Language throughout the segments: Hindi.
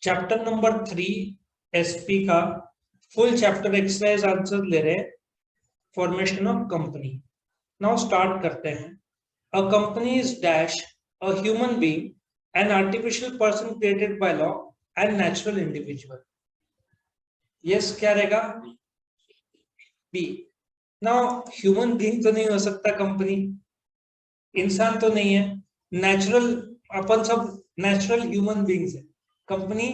चैप्टर नंबर 3 एसपी का फुल चैप्टर एक्सरसाइज आंसर ले रहे हैं, formation of company. Now start करते हैं। अ company is dash a human being, N artificial person created by law and natural individual. Yes क्या रहेगा? बी। नाउ ह्यूमन बीइंग तो नहीं हो सकता, कंपनी इंसान तो नहीं है, नेचुरल अपन सब नेचुरल ह्यूमन बीइंग्स है। कंपनी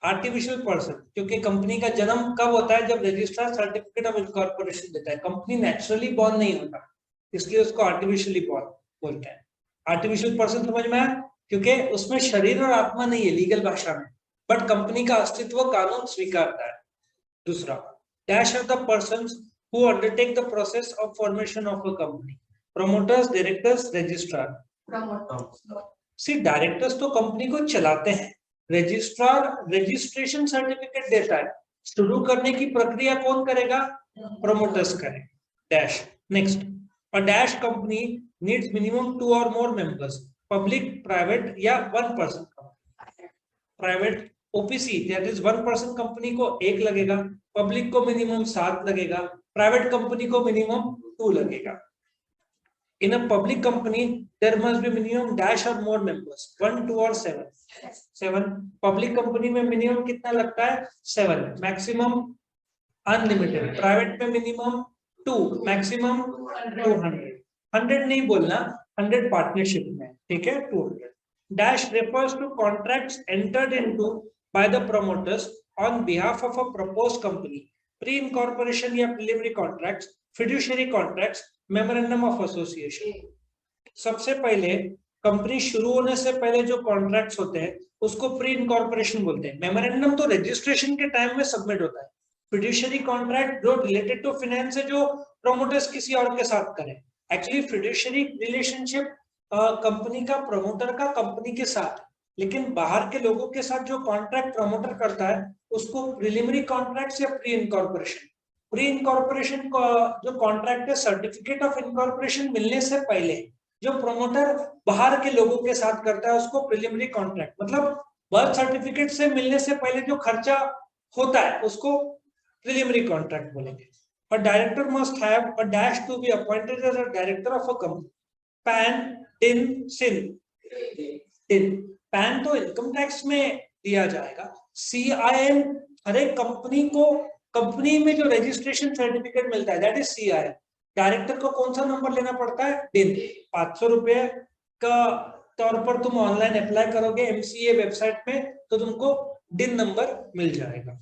आर्टिफिशियल पर्सन, क्योंकि कंपनी का जन्म कब होता है? जब रजिस्ट्रार सर्टिफिकेट ऑफ इनकॉर्पोरेशन देता है। कंपनी नेचुरली बॉर्न नहीं होता, इसलिए उसको आर्टिफिशियली बॉर्न बोलते हैं। आर्टिफिशियल पर्सन समझ में आया? क्योंकि उसमें शरीर और आत्मा नहीं है लीगल भाषा में, बट कंपनी का अस्तित्व कानून स्वीकारता है। दूसरा, dash are the persons who undertake the process of formation of a company. Promoters, directors, registrar. C directors तो कंपनी को चलाते हैं, रजिस्ट्रार रजिस्ट्रेशन सर्टिफिकेट देता है, शुरू करने की प्रक्रिया कौन करेगा? प्रमोटर्स करें। Dash next, a dash company needs minimum 2 और मोर मेंबर्स, पब्लिक, प्राइवेट या 1 person company. Private OPC that is 1 person company को 1 लगेगा, पब्लिक को मिनिमम 7 लगेगा, प्राइवेट कंपनी को मिनिमम 2 लगेगा। In a public company, there must be minimum dash or more members, 1, 2 or 7. 7. Public company में minimum कितना लगता है? 7. Maximum unlimited. Private में minimum 2, maximum 200. 100 नहीं बोलना, 100 partnership में, ठीक है? 200. Dash refers to contracts entered into by the promoters on behalf of a proposed company. Pre-incorporation या preliminary contracts, fiduciary contracts, memorandum of association. सबसे पहले कंपनी शुरू होने से पहले जो कॉन्ट्रैक्ट्स होते हैं उसको प्री इनकॉर्पोरेशन बोलते हैं। मेमोरेंडम तो रजिस्ट्रेशन के टाइम में सबमिट होता है। फिड्यूशियरी कॉन्ट्रैक्ट जो रिलेटेड टू फाइनेंस है, जो प्रोमोटर्स किसी और के साथ करें। एक्चुअली फिड्यूशियरी रिलेशनशिप कंपनी का प्रमोटर का कंपनी के साथ, लेकिन बाहर के लोगों के साथ जो कॉन्ट्रैक्ट प्रमोटर करता है उसको प्रिलिमिनरी कॉन्ट्रैक्ट्स या प्री इनकॉर्पोरेशन। प्री इनकॉर्पोरेशन जो कॉन्ट्रैक्ट है, सर्टिफिकेट ऑफ इनकॉर्पोरेशन मिलने से पहले जो प्रमोटर बाहर के लोगों के साथ करता है उसको प्रिलिमिनरी कॉन्ट्रैक्ट, मतलब बर्थ सर्टिफिकेट से मिलने से पहले जो खर्चा होता है उसको प्रिलिमिनरी कॉन्ट्रैक्ट बोलेंगे। और director must have a dash to be appointed as a director of a company. PAN, DIN, CIN. डिन पैन तो इनकम टैक्स में दिया जाएगा। CIN हर एक कंपनी को, कंपनी में जो रजिस्ट्रेशन सर्टिफिकेट मिलता है दैट इज CIN। डायरेक्टर को कौन सा नंबर लेना पड़ता है? डिन। 500 रुपए का तौर पर तुम ऑनलाइन अप्लाई करोगे MCA वेबसाइट में तो तुमको डिन नंबर मिल जाएगा।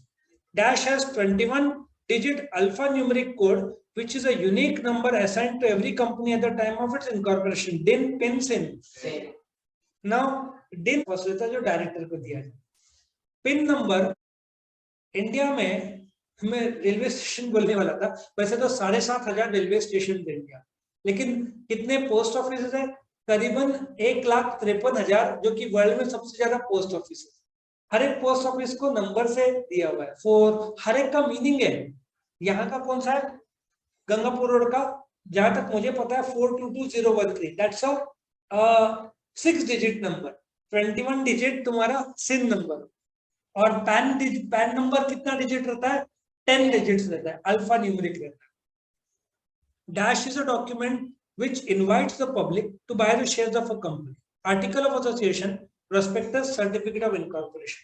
Dash has 21 digit alpha numeric code which is a unique number assigned to every company at the time of its incorporation. DIN, PIN, SIN. Now DIN वसूलता जो डायरेक्टर को दिया जाए। पिन नंबर इंडिया में, मैं रेलवे स्टेशन बोलने वाला था, वैसे तो 7,500 रेलवे स्टेशन है इंडिया, लेकिन कितने पोस्ट ऑफिस है? करीबन 1,53,000, जो कि वर्ल्ड में सबसे ज्यादा पोस्ट ऑफिस है। हर एक पोस्ट ऑफिस को नंबर से दिया हुआ है 4, हर एक का मीनिंग है। यहाँ का कौन सा है? गंगापुर रोड का, जहां तक मुझे पता है 422013, that's a 6 digit number. 21 digit तुम्हारा सिन नंबर। और पैन नंबर कितना डिजिट रहता है? 10 डिजिट्स रहता है, अल्फा न्यूमेरिक रहता है। Dash is a document which invites the public to buy the shares of a company. Article of association, prospectus, certificate of incorporation.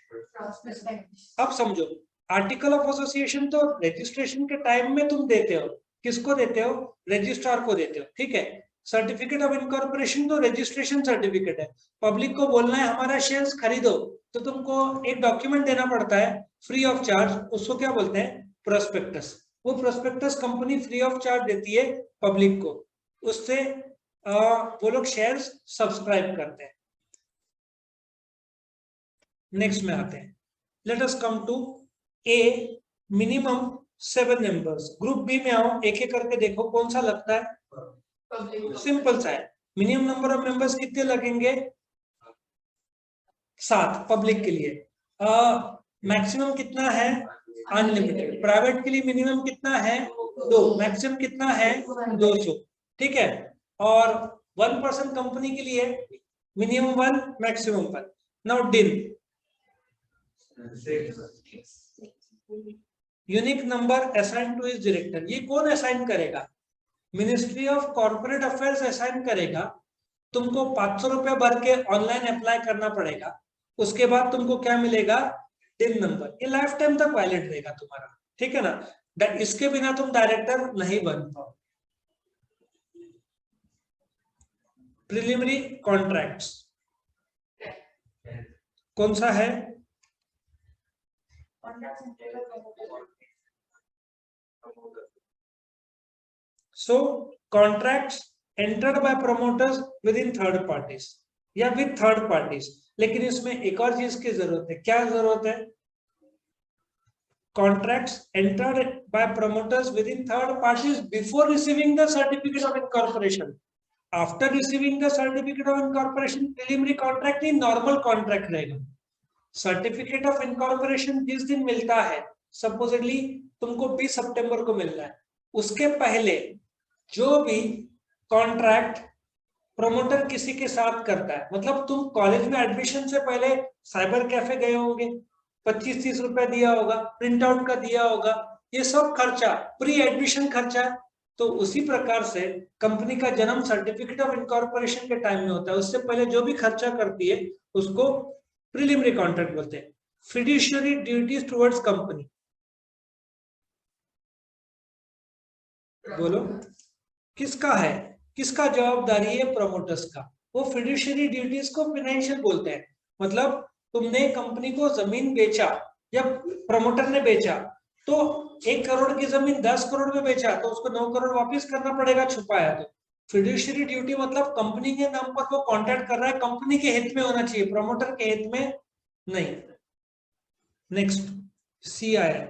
अब समझो, आर्टिकल ऑफ एसोसिएशन तो रजिस्ट्रेशन के टाइम में तुम देते हो, किसको देते हो? रजिस्ट्रार को देते हो, ठीक है। सर्टिफिकेट ऑफ इनकॉर्पोरेशन तो रजिस्ट्रेशन सर्टिफिकेट है। पब्लिक को बोलना है हमारा शेयर्स खरीदो, तो तुमको एक डॉक्यूमेंट देना पड़ता है फ्री ऑफ चार्ज, उसको क्या बोलते हैं? प्रोस्पेक्टस। वो prospectus company free of charge देती है पब्लिक को, उससे वो लोग शेयर्स सब्सक्राइब करते हैं। नेक्स्ट में आते हैं, let us come to A, minimum 7 members. Group B में आओ, एक एक करके देखो कौन सा लगता है। सिंपल सा है, मिनिमम नंबर ऑफ मेंबर्स कितने लगेंगे? 7 पब्लिक के लिए। मैक्सिमम कितना है? अनलिमिटेड। प्राइवेट के लिए मिनिमम कितना है? 2, मैक्सिमम कितना है? 200, ठीक है। और 1 पर्सन कंपनी के लिए minimum 1, maximum 1। Now DIN, unique number assign to his director, ये कौन असाइन करेगा? Ministry of Corporate Affairs assign करेगा। तुमको 500 रुपए भर के ऑनलाइन अप्लाई करना पड़ेगा। उसके बाद तुमको क्या मिलेगा? डिन नंबर। ये लाइफ टाइम तक वैलिड रहेगा तुम्हारा, ठीक है ना? इसके बिना तुम डायरेक्टर नहीं बन पाओ। प्रिलिमिनरी कॉन्ट्रैक्ट्स कौन सा है? So contracts entered by promoters within third parties या with third parties। लेकिन इसमें एक और चीज की जरूरत है। क्या जरूरत है? Contracts entered by promoters within third parties before receiving the certificate of incorporation। After receiving the certificate of incorporation, preliminary contract he normal contract रहेगा। सर्टिफिकेट ऑफ इनकॉर्पोरेशन जिस दिन मिलता है, सपोजिटली तुमको 20 सितंबर को मिल रहा है, उसके पहले जो भी कॉन्ट्रैक्ट प्रमोटर किसी के साथ करता है, मतलब तुम कॉलेज में एडमिशन से पहले साइबर कैफे गए होंगे, 25-30 रुपए दिया होगा, प्रिंट आउट का दिया होगा, ये सब खर्चा प्री एडमिशन खर्चा। तो उसी प्रकार से कंपनी का जन्म सर्टिफिकेट ऑफ इनकॉर्पोरेशन के टाइम में होता है। उससे पहले जो भी खर्चा करती है उसको प्रीलिमिनरी कॉन्ट्रैक्ट बोलते हैं। फिड्यूशियरी ड्यूटीज टुवर्ड्स कंपनी, बोलो किसका है? किसका जवाबदारी है? प्रमोटर्स का। वो फिड्यूशियरी ड्यूटीज को फाइनेंशियल बोलते हैं। मतलब तुमने कंपनी को जमीन बेचा या प्रमोटर ने बेचा, तो 1 करोड़ की जमीन 10 करोड़ में बेचा तो उसको 9 करोड़ वापस करना पड़ेगा, छुपाया तो। फिड्यूशियरी ड्यूटी मतलब कंपनी के नाम पर वो कॉन्ट्रैक्ट कर रहा है, कंपनी के हित में होना चाहिए, प्रमोटर के हित में नहीं। Next CII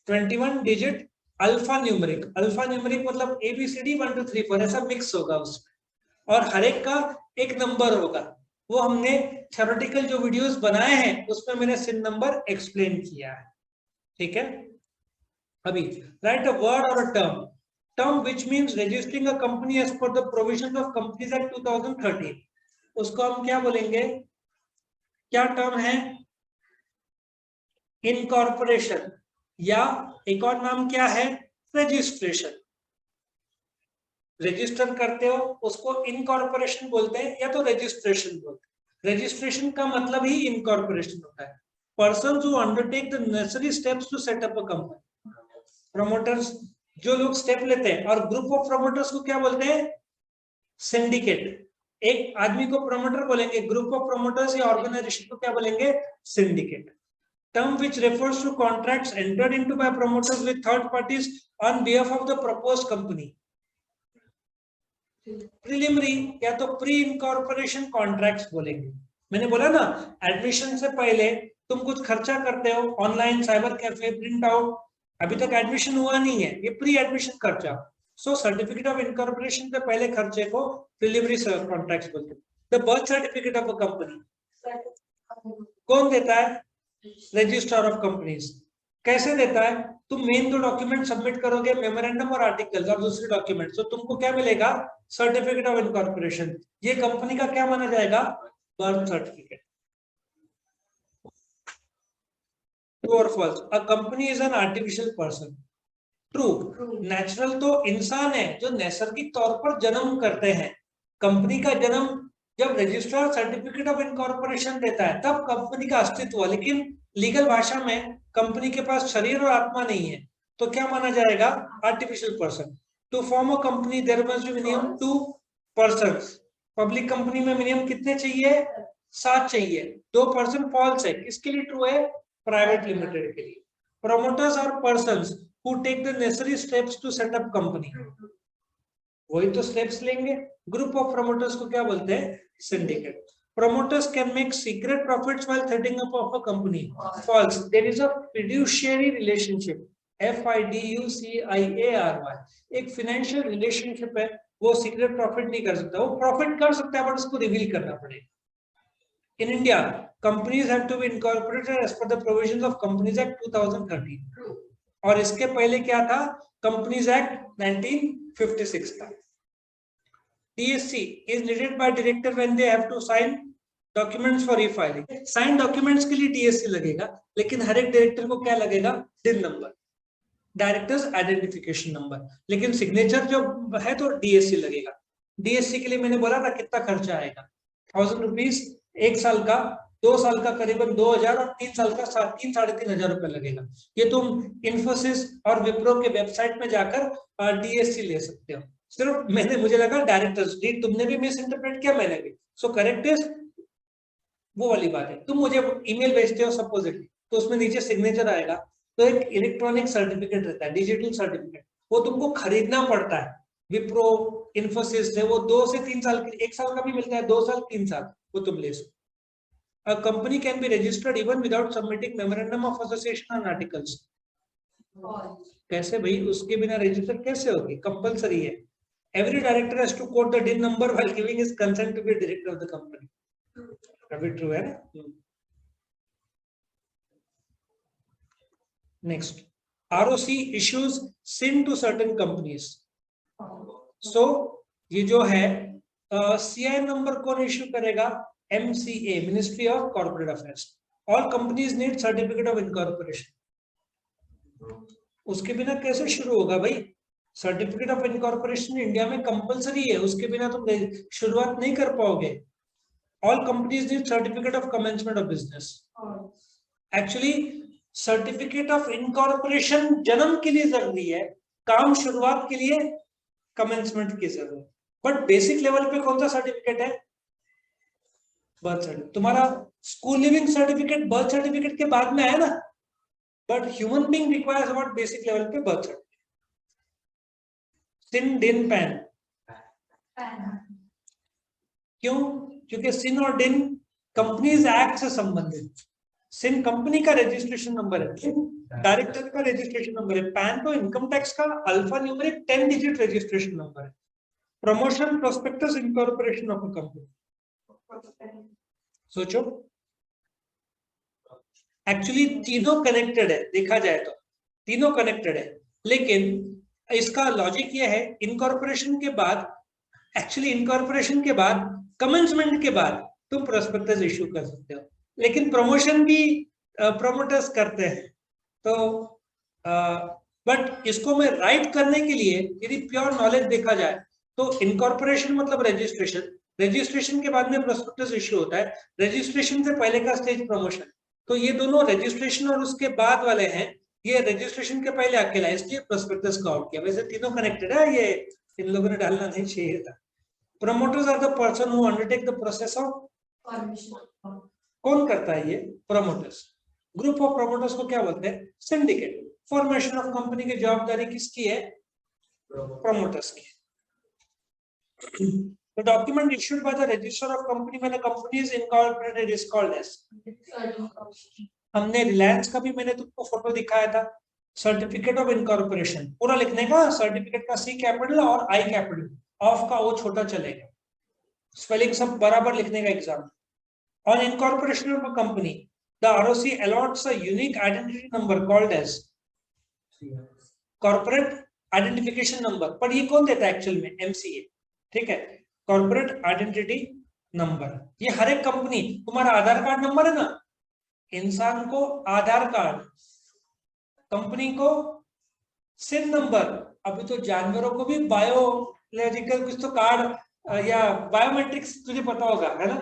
21 digit alpha numeric. Alpha numeric मतलब ABCD 1 2 3 4 ऐसा मिक्स होगा उसमें, और हर एक का एक नंबर होगा। वो हमने थ्योरेटिकल जो वीडियोस बनाए हैं उसमें मैंने सिन नंबर एक्सप्लेन किया है, ठीक है? अभी राइट अ वर्ड और a term, term which means registering a company as per the provision of companies act 2013, उसको हम क्या बोलेंगे? क्या टर्म है? इनकॉर्पोरेशन, या एक और नाम क्या है? रजिस्ट्रेशन। रजिस्टर करते हो उसको इनकॉर्पोरेशन बोलते हैं या तो रजिस्ट्रेशन बोलते हैं। रजिस्ट्रेशन का मतलब ही इनकॉर्पोरेशन होता है। Persons who undertake the necessary steps to set up a company, promoters जो लोग स्टेप लेते हैं। और ग्रुप ऑफ प्रमोटर्स को क्या बोलते हैं? सिंडिकेट। एक आदमी को प्रमोटर बोलेंगे, ग्रुप ऑफ प्रमोटर्स या ऑर्गेनाइजेशन को क्या बोलेंगे? Syndicate. Term which refers to contracts entered into by promoters with third parties on behalf of the proposed company। Preliminary या तो प्री इनकॉर्पोरेशन कॉन्ट्रैक्ट्स बोलेंगे। मैंने बोला ना, एडमिशन से पहले तुम कुछ खर्चा करते हो, online, cyber cafe, print out, अभी तक एडमिशन हुआ नहीं है, ये प्री एडमिशन खर्चा। सो सर्टिफिकेट ऑफ इनकॉर्पोरेशन के पहले खर्चे को प्रीलिमिनरी कॉन्ट्रैक्ट्स बोलते हैं। The birth certificate of a company कौन देता है? Registrar of companies. कैसे देता है? तुम मेन 2 डॉक्यूमेंट सबमिट करोगे, मेमोरेंडम और आर्टिकल, और दूसरे डॉक्यूमेंट, तो तुमको क्या मिलेगा? Certificate of incorporation. ये कंपनी का क्या माना जाएगा? Birth certificate. ट्रू और false? A company is an artificial person. True. Natural तो इंसान है जो नैसर्गिक तौर पर जन्म करते हैं। कंपनी का जन्म जब रजिस्ट्रार सर्टिफिकेट ऑफ इनकॉर्पोरेशन देता है तब कंपनी का अस्तित्व, लेकिन लीगल भाषा में कंपनी के पास शरीर और आत्मा नहीं है, तो क्या माना जाएगा? Artificial person. To form a company there must be minimum 2 persons. Public company में मिनिमम कितने चाहिए? 7 चाहिए। 2 पर्सन फॉल्स है। किसके लिए ट्रू है? प्राइवेट लिमिटेड के लिए। Promoters are persons who take the necessary steps to set up company, वही तो स्टेप्स लेंगे। ग्रुप ऑफ प्रमोटर्स को क्या बोलते हैं? Syndicate. Promoters can make secret profits while setting up of a company. False. There is a fiduciary relationship. FIDUCIARY. एक financial relationship है, वो secret profit नहीं कर सकता। वो profit कर सकता है, but उसको reveal करना पड़ेगा। In India, companies have to be incorporated as per the provisions of Companies Act 2013. और इसके पहले क्या था? Companies Act 1956 था। TSC is needed by director when they have to sign documents for e filing, sign documents के लिए डीएससी लगेगा, लेकिन हर एक डायरेक्टर को क्या लगेगा, डिन नंबर, डायरेक्टर्स आइडेंटिफिकेशन नंबर, लेकिन सिग्नेचर जो है तो डीएससी लगेगा। डीएससी के लिए मैंने बोला था कितना खर्चा आएगा, 1000 रुपीज 1 साल का, 2 साल का करीबन 2000 और 3 साल का 3-3,500 रुपए लगेगा। ये तुम इन्फोसिस और विप्रो के वेबसाइट में जाकर डीएससी ले सकते हो। सिर्फ मैंने, मुझे लगा डायरेक्टर्स, तुमने भी मिस इंटरप्रेट किया, मैंने भी, सो करेक्ट इज वो वाली बात है। तुम मुझे ईमेल भेजते हो सपोजिटली, तो उसमें नीचे सिग्नेचर आएगा, तो एक इलेक्ट्रॉनिक सर्टिफिकेट रहता है, डिजिटल सर्टिफिकेट, वो तुमको खरीदना पड़ता है। विप्रो, इन्फोसिस से वो 2 से 3 साल के, 1 साल का भी मिलता है, 2 साल 3 साल, वो तुम ले सकते। A company can be registered even without submitting memorandum of association and articles. कैसे भाई, उसके बिना रजिस्टर कैसे होगी, कंपलसरी है। Every director has to quote the DIN number while giving his consent to be director of the company. अभी ट्रू है ना। Next, ROC issues SIN to certain companies. So ये जो है CI नंबर कौन इश्यू करेगा, MCA, ministry of Corporate affairs. All companies need certificate of incorporation. उसके बिना कैसे शुरू होगा भाई, सर्टिफिकेट ऑफ इनकॉर्पोरेशन इंडिया में कंपलसरी है, उसके बिना तुम शुरुआत नहीं कर पाओगे। All companies need certificate of commencement of business. Actually certificate of incorporation जन्म के लिए जरूरी है, काम शुरुआत के लिए कमेंसमेंट की जरूरत। बट बेसिक लेवल पे कौन सा सर्टिफिकेट है, बर्थ सर्टिफिकेट। तुम्हारा school leaving certificate birth certificate के बाद में आया ना, but human being requires about basic level पे बर्थ सर्टिफिकेट। सिन, डिन, पैन, क्यों, क्योंकि सिन और डिन कंपनीज एक्ट से संबंधित। सिन कंपनी का रजिस्ट्रेशन नंबर है, डायरेक्टर का रजिस्ट्रेशन नंबर है, पैन तो इनकम टैक्स का alpha numeric 10 digit registration number है। Promotion, prospectus, incorporation of a company. सोचो, एक्चुअली तीनों कनेक्टेड है, देखा जाए तो तीनों कनेक्टेड है, लेकिन इसका लॉजिक ये है, इनकॉर्पोरेशन के बाद, एक्चुअली इनकॉर्पोरेशन के बाद, कमेंसमेंट के बाद तुम प्रोस्पेक्टस इश्यू कर सकते हो, लेकिन प्रमोशन भी प्रोमोटर्स करते हैं। तो बट इसको मैं राइट करने के लिए यदि प्योर नॉलेज देखा जाए तो इनकॉर्पोरेशन मतलब रजिस्ट्रेशन, रजिस्ट्रेशन के बाद में प्रोस्पेक्टस इश्यू होता है, रजिस्ट्रेशन से पहले का स्टेज प्रमोशन। तो ये दोनों रजिस्ट्रेशन और उसके बाद वाले हैं, ये रजिस्ट्रेशन के पहले अकेला, इसलिए प्रोस्पेक्टस का आउट किया। वैसे तीनों कनेक्टेड है, ये इन लोगों ने डालना नहीं चाहिए था। Promoters are the person who undertake the process of, कौन करता है ये, प्रमोटर्स। ग्रुप ऑफ प्रमोटर्स को क्या बोलते हैं, सिंडिकेट। फॉर्मेशन ऑफ कंपनी की जवाबदारी किसकी है, प्रमोटर्स की। The document issued by the registrar of company when a company is incorporated is called as, हमने रिलायंस का भी मैंने तुमको फोटो दिखाया था, सर्टिफिकेट ऑफ इनकॉर्पोरेशन पूरा लिखने का, सर्टिफिकेट का C कैपिटल और I कैपिटल, ऑफ का O छोटा चलेगा, स्पेलिंग सब बराबर लिखने का exam. On incorporation of a company, the ROC allots a unique identity number called as corporate identification number, पर ये कौन देता है एक्चुअल में, MCA, ठीक है, कॉर्पोरेट आइडेंटिटी नंबर। ये हर एक कंपनी, तुम्हारा आधार कार्ड नंबर है ना, इंसान को आधार कार्ड, कंपनी को सिन नंबर, अभी तो जानवरों को भी बायोलॉजिकल कुछ तो कार्ड या बायोमेट्रिक्स, तुझे पता होगा है ना,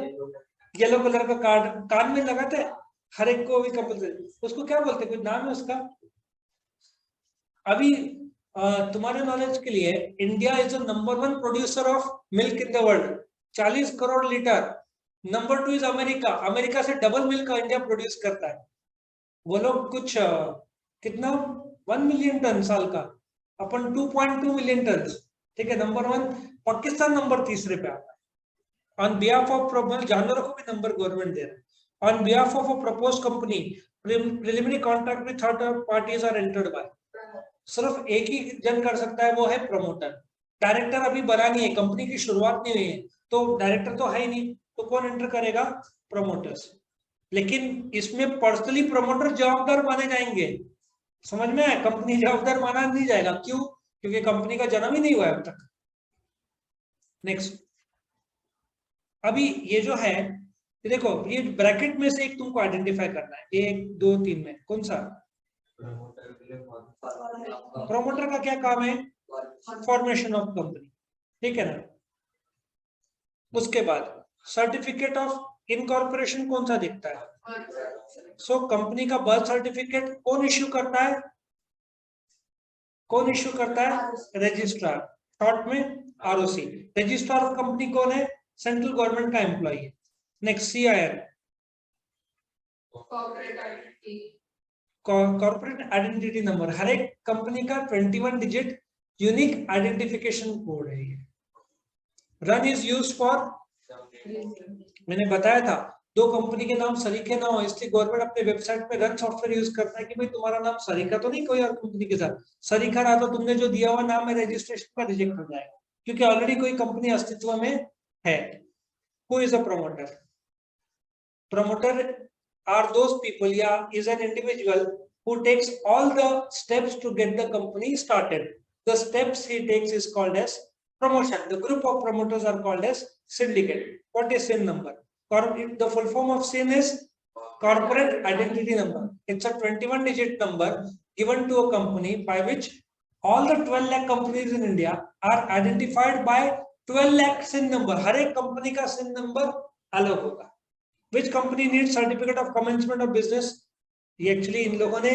येलो कलर का कार्ड कान में लगाते हैं, हर एक को भी कंपलसरी, उसको क्या बोलते हैं, कुछ नाम है उसका। अभी तुम्हारे नॉलेज के लिए, India is the number 1 producer of milk in the world, 40 crore litre. Number 2 is America, America से डबल मिल्क इंडिया प्रोड्यूस करता है। वो लोग कुछ कितना 1 मिलियन टन साल का, अपन 2.2 मिलियन टन, ठीक है। नंबर 1 पाकिस्तान, नंबर 3 पे आता है। ऑन बिहाफ ऑफ प्रपोज, जानवरों को भी नंबर गवर्नमेंट दे रहा है। On behalf of a propose company, preliminary contract with third parties are entered by, सिर्फ एक ही जन कर सकता है, वो है प्रमोटर। डायरेक्टर अभी बना नहीं है, कंपनी की शुरुआत नहीं हुई है, तो डायरेक्टर तो है ही नहीं, तो कौन एंटर करेगा, प्रमोटर्स। लेकिन इसमें पर्सनली प्रमोटर जवाबदार माने जाएंगे, समझ में है, कंपनी जवाबदार माना नहीं जाएगा, क्यों, क्योंकि कंपनी का जन्म ही नहीं हुआ है अब तक। नेक्स्ट, अभी ये जो है देखो ये ब्रैकेट में से एक तुमको आइडेंटिफाई करना है, 1 2 3 में कौन सा? प्रोमोटर का क्या काम है? फॉर्मेशन ऑफ कंपनी, ठीक है ना। उसके बाद सर्टिफिकेट ऑफ इनकॉर्पोरेशन कौन सा दिखता है? सो कंपनी का बर्थ सर्टिफिकेट कौन इश्यू करता है? कौन इश्यू करता है? रजिस्ट्रार, शॉर्ट में आरओसी। रजिस्ट्रार ऑफ कंपनी कौन है? सेंट्रल गवर्नमेंट का एम्प्लॉय है। Next CIR, corporate identity number. हर एक कंपनी का 21 डिजिट यूनिक आइडेंटिफिकेशन कोड है ये। रन इज यूज्ड फॉर, मैंने बताया था दो कंपनी के नाम सरीखे ना हो इसलिए गवर्नमेंट अपने वेबसाइट पे रन सॉफ्टवेयर यूज करता है कि भाई तुम्हारा नाम सरीखा तो नहीं कोई और कंपनी के साथ। सरीखा रहा तो तुमने जो दिया हुआ नाम है रजिस्ट्रेशन का रिजेक्ट हो जाएगा, क्योंकि ऑलरेडी कोई कंपनी अस्तित्व में है। Who is a promoter? Promoter are those people, yeah, is an individual who takes all the steps to get the company started. The steps he takes is called as promotion. The group of promoters are called as syndicate. What is SIN number? The full form of SIN is corporate identity number. It's a 21 digit number given to a company by which all the 12 lakh companies in India are identified by 12 lakh SIN number. हर एक कंपनी का SIN number अलग होगा। Which company needs certificate of commencement of business? ये एक्चुअली इन लोगों ने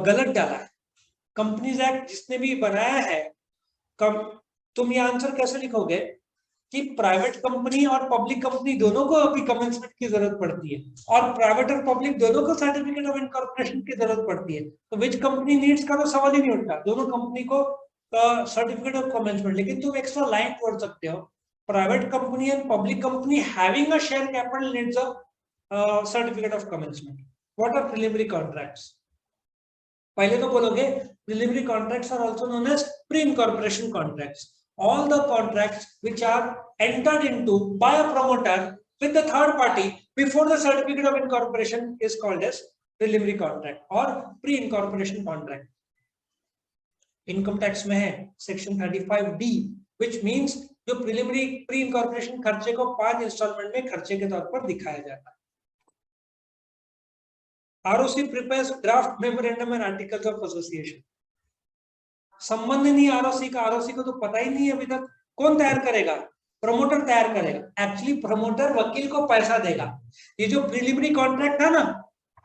गलत डाला है। कंपनीज एक्ट जिसने भी बनाया है, तुम ये आंसर कैसे लिखोगे कि प्राइवेट कंपनी और पब्लिक कंपनी दोनों को अभी कमेंसमेंट की जरूरत पड़ती है, और प्राइवेट और पब्लिक दोनों को सर्टिफिकेट ऑफ इनकॉर्पोरेशन की जरूरत पड़ती है। तो विच कंपनी नीड्स का तो सवाल ही नहीं उठता, दोनों कंपनी को सर्टिफिकेट ऑफ कमेंसमेंट। लेकिन तुम एक्स्ट्रा लाइन जोड़ सकते हो, private company and public company having a share capital needs a certificate of commencement. What are preliminary contracts? पहले तो बोलोगे preliminary contracts are also known as pre-incorporation contracts. All the contracts which are entered into by a promoter with the third party before the certificate of incorporation is called as preliminary contract or pre-incorporation contract. Income tax में है section 35D, which means जो प्रीलिमिनरी प्री इनकॉर्पोरेशन खर्चे को 5 इंस्टॉलमेंट में खर्चे के तौर पर दिखाया जाता है। ROC prepares draft memorandum and articles of association. संबंध नहीं आरओसी का, आरओसी को तो पता ही नहीं है अभी तक। कौन तैयार करेगा? प्रमोटर तैयार करेगा। एक्चुअली प्रमोटर वकील को पैसा देगा। ये जो प्रीलिमिनरी कॉन्ट्रैक्ट है ना,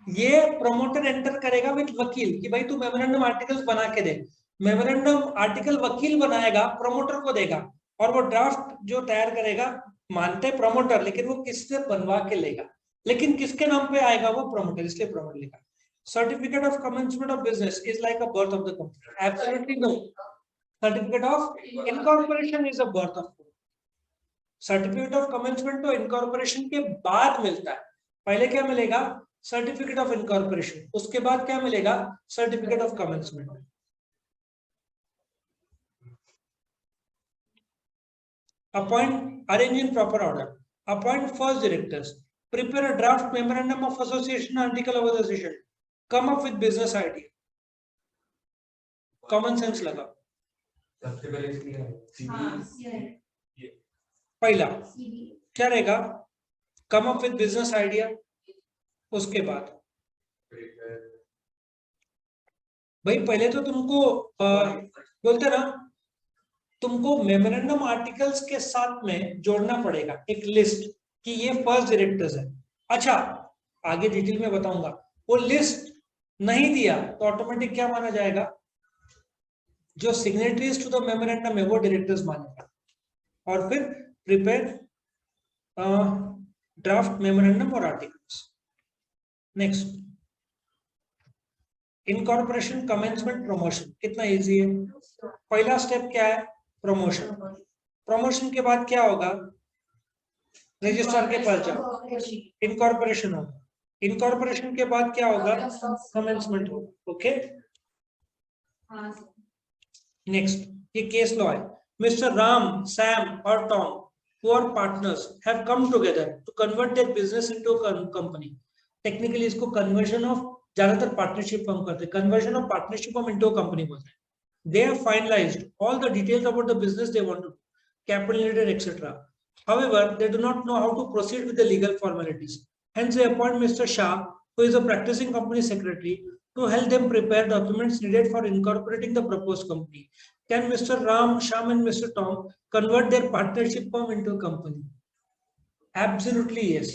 ये प्रमोटर एंटर करेगा विद वकील कि भाई तू मेमोरेंडम आर्टिकल्स बना के दे। मेमोरेंडम आर्टिकल वकील बनाएगा, प्रमोटर को देगा, और वो ड्राफ्ट जो तैयार करेगा मानते प्रमोटर, लेकिन वो किससे बनवा के लेगा, लेकिन किसके नाम पे आएगा? वो प्रमोटर, इसलिए प्रमोटर लिखा। Certificate of commencement of business is like a birth of the company? Absolutely no. Certificate of incorporation is a birth of. Certificate of commencement तो इनकॉर्पोरेशन के बाद मिलता है। पहले क्या मिलेगा? सर्टिफिकेट ऑफ इनकॉर्पोरेशन, उसके बाद क्या मिलेगा? Certificate of commencement. Appoint, arrange in proper order. Appoint first directors. Prepare a draft memorandum of association, article of association. Come up with business idea. Common sense लगा। पहला क्या रहेगा? Come up with business idea। उसके बाद भाई पहले तो तुमको बोलते ना, तुमको मेमोरेंडम आर्टिकल्स के साथ में जोड़ना पड़ेगा एक लिस्ट कि ये फर्स्ट डायरेक्टर्स है। अच्छा, आगे डिटेल में बताऊंगा। वो लिस्ट नहीं दिया तो ऑटोमेटिक क्या माना जाएगा? जो सिग्नेटरीज टू द मेमोरेंडम है वो डायरेक्टर्स मानेगा। और फिर प्रिपेयर ड्राफ्ट मेमोरेंडम और articles. Next, incorporation commencement promotion. कितना इजी है। पहला स्टेप क्या है? प्रमोशन। प्रमोशन के बाद क्या होगा? रजिस्ट्रार के पास जाओ, इनकॉर्पोरेशन होगा। इनकॉर्पोरेशन के बाद क्या होगा? कमेंसमेंट होगा। ओके, नेक्स्ट, ये केस लॉ है। मिस्टर राम, सैम और Tom who are partners have come together to convert their business into a company. Technically इसको कन्वर्जन ऑफ, ज्यादातर पार्टनरशिप फॉर्म करते हैं, conversion of partnership form into a company बोलते हैं। They have finalized all the details about the business they want to do, capital needed, etc. However, they do not know how to proceed with the legal formalities. Hence, they appoint Mr. Shah, who is a practicing company secretary, to help them prepare documents needed for incorporating the proposed company. Can Mr. Ram, Shyam, and Mr. Tom convert their partnership firm into a company? Absolutely yes.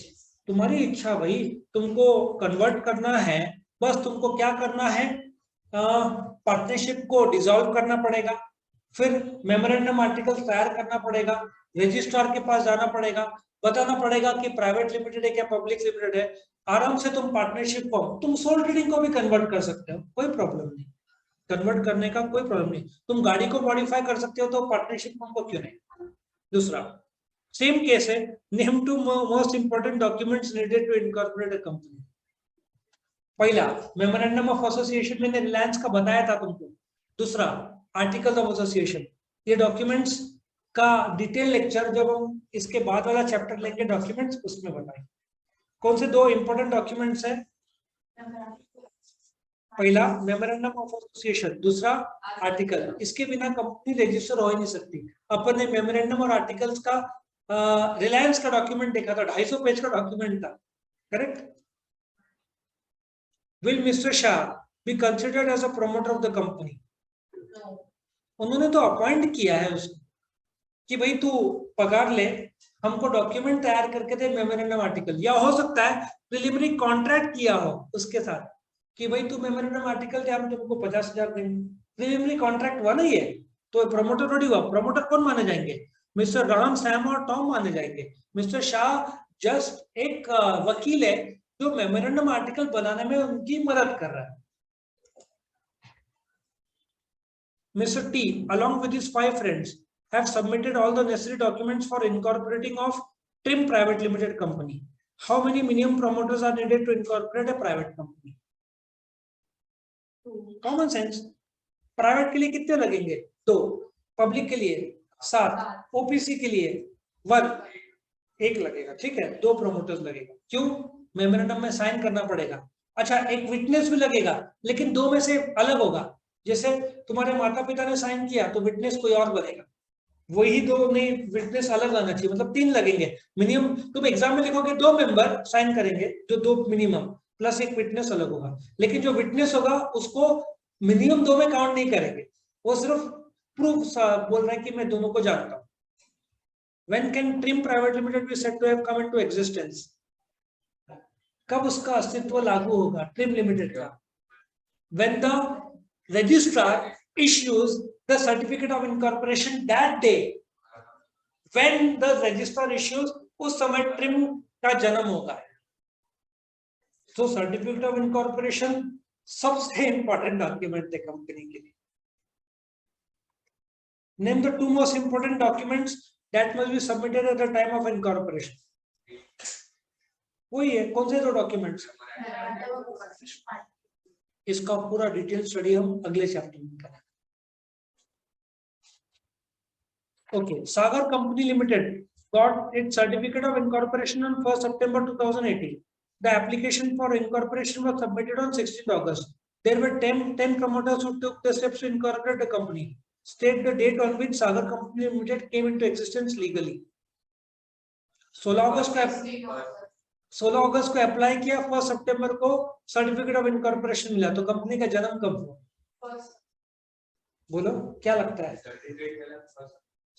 तुम्हारी इच्छा भाई, तुमको कन्वर्ट करना है, बस तुमको क्या करना है, पार्टनरशिप को डिसॉल्व करना पड़ेगा, फिर मेमोरेंडम आर्टिकल तैयार करना पड़ेगा, रजिस्ट्रार के पास जाना पड़ेगा, बताना पड़ेगा कि प्राइवेट लिमिटेड है क्या पब्लिक लिमिटेड है, आराम से तुम पार्टनरशिप फॉर्म, तुम सोल ट्रेडिंग को भी कन्वर्ट कर सकते हो, कोई प्रॉब्लम नहीं, कन्वर्ट करने का कोई प्रॉब्लम नहीं, तुम गाड़ी को मॉडिफाई कर सकते हो तो पार्टनरशिप फॉर्म को क्यों नहीं। दूसरा सेम केस है, name two most important documents needed to incorporate a company. पहला मेमोरेंडम ऑफ एसोसिएशन, मैंने रिलायंस का बताया था तुमको। दूसरा आर्टिकल्स ऑफ एसोसिएशन, ये डॉक्यूमेंट्स का डिटेल लेक्चर जब हम इसके बाद वाला चैप्टर लेंगे डॉक्यूमेंट्स, उसमें बताएंगे कौन से दो इंपॉर्टेंट डॉक्यूमेंट्स है। पहला मेमोरेंडम ऑफ एसोसिएशन, दूसरा आर्टिकल। इसके बिना कंपनी रजिस्टर हो ही नहीं सकती। अपन ने मेमोरेंडम और आर्टिकल्स का रिलायंस का डॉक्यूमेंट देखा था, 250 पेज का डॉक्यूमेंट था, correct. Will mister Shah be considered as a promoter of the company? उन्होंने तो अपॉइंट किया है उसको कि भाई तू पगार ले, हमको डॉक्यूमेंट तैयार करके दे मेमोरेंडम आर्टिकल, या हो सकता है प्रिलिमिनरी कॉन्ट्रैक्ट किया हो उसके साथ कि भाई तू मेमोरेंडम आर्टिकल दे, हम तुमको 50,000 देंगे। प्रिलिमिनरी कॉन्ट्रैक्ट हुआ नहीं है तो प्रमोटर थोड़ी हुआ। प्रमोटर कौन माने जाएंगे? मिस्टर राम, सैम और टॉम माने जाएंगे। मिस्टर शाह जस्ट एक वकील है जो मेमोरेंडम आर्टिकल बनाने में उनकी मदद कर रहा है। Mr. T, along with his 5 friends, have submitted all the necessary documents for incorporating of TRIM Private Limited Company. How many minimum promoters are needed to incorporate a private company? Common sense. Private के लिए कितने लगेंगे? 2, पब्लिक के लिए 7, ओपीसी के लिए 1, 1 लगेगा, ठीक है। 2 प्रोमोटर्स लगेगा। क्यों? मेमोरेंडम में साइन करना पड़ेगा। अच्छा, एक विटनेस भी लगेगा, लेकिन 2 में से अलग होगा। जैसे तुम्हारे माता पिता ने साइन किया तो विटनेस कोई और बनेगा, वही 2 नहीं, विटनेस अलग आना चाहिए, मतलब 3 लगेंगे मिनिमम। तुम एग्जाम में लिखोगे 2 मेंबर साइन करेंगे, जो 2 मिनिमम प्लस एक विटनेस अलग होगा, लेकिन जो विटनेस होगा उसको मिनिमम 2 में काउंट नहीं करेंगे, वो सिर्फ प्रूफ बोल रहे हैं कि मैं दोनों को जानता हूं। When can TRIM Private Limited be said to have come into existence? कब उसका अस्तित्व लागू होगा TRIM Limited का? When the registrar issues the certificate of incorporation that day. When the registrar issues, उस समय TRIM का जन्म होगा। तो सर्टिफिकेट ऑफ इनकॉर्पोरेशन सबसे इंपॉर्टेंट डॉक्यूमेंट है कंपनी के लिए। Name the 2 most important documents that must be submitted at the time of incorporation. वही है, कौन से 2 डॉक्यूमेंट्स? इसका पूरा डिटेल स्टडी हम अगले चैप्टर में करेंगे। Okay, Sagar Company Limited got its certificate of incorporation on 1st September 2018. The application for incorporation was submitted on 16th August. There were 10 promoters who took the steps to incorporate the company. State the date on which Sagar Company Limited came into existence legally. 16 अगस्त को अप्लाई किया, 1 सितंबर को सर्टिफिकेट ऑफ इनकॉर्पोरेशन मिला, तो कंपनी का जन्म कब हुआ? बोलो क्या लगता है?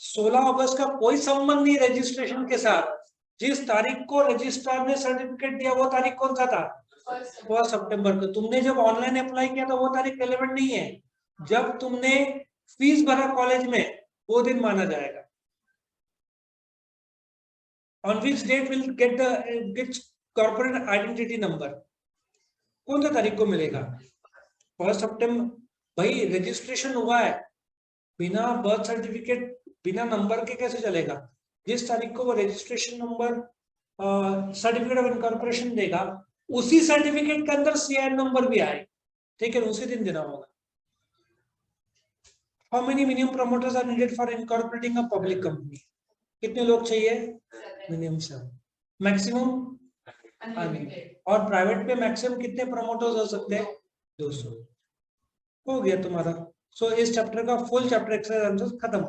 16 अगस्त का कोई संबंध नहीं रजिस्ट्रेशन के साथ। जिस तारीख को रजिस्ट्रार ने सर्टिफिकेट दिया वो तारीख कौन सा था? 1 सितंबर को। तुमने जब ऑनलाइन अप्लाई किया तो वो तारीख रेलेवेंट नहीं है। जब तुमने फीस भरा कॉलेज में वो दिन माना जाएगा। On which date will get corporate identity number? कौन सा तारीख को मिलेगा? 1 सितंबर। भाई रजिस्ट्रेशन हुआ है, बिना बर्थ सर्टिफिकेट बिना नंबर के कैसे चलेगा? जिस तारीख को वो registration number certificate of incorporation देगा, उसी सर्टिफिकेट के अंदर सीआईएन नंबर भी आए, ठीक है, उसी दिन देना होगा। How many minimum promoters are needed for incorporating a public company? कितने लोग चाहिए? मिनिमम 7, मैक्सिमम और प्राइवेट पे मैक्सिमम कितने प्रमोटर्स हो सकते हैं? 200। हो गया तुम्हारा। सो इस चैप्टर का फुल चैप्टर एक्सरसाइज आंसर खत्म।